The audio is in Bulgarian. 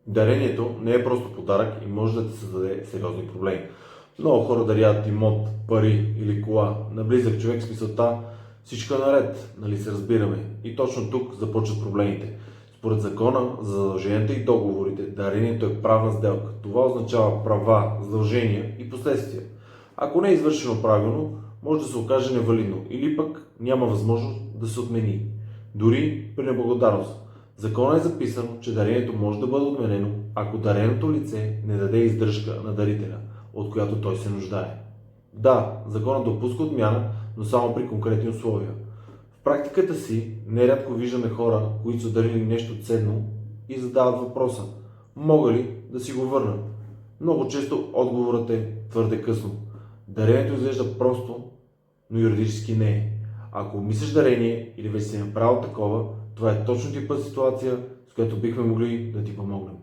Дарението не е просто подарък и може да ти създаде сериозни проблеми. Много хора даряват имот, пари или кола на близък човек с мисълта всичко е наред, нали се разбираме. И точно тук започват проблемите. Според закона за задълженията и договорите, дарението е правна сделка. Това означава права, задължения и последствия. Ако не е извършено правилно, може да се окаже невалидно или пък няма възможност да се отмени. Дори при неблагодарност. В закона е записано, че дарението може да бъде отменено, ако дареното лице не даде издръжка на дарителя, от която той се нуждае. Да, законът допуска отмяна, но само при конкретни условия. В практиката си нерядко виждаме хора, които са дарили нещо ценно и задават въпроса: мога ли да си го върна? Много често отговорът е твърде късно. Дарението изглежда просто, но юридически не е. Ако мислиш дарение или вече си направил такова, това е точно типа ситуация, с която бихме могли да ти помогнем.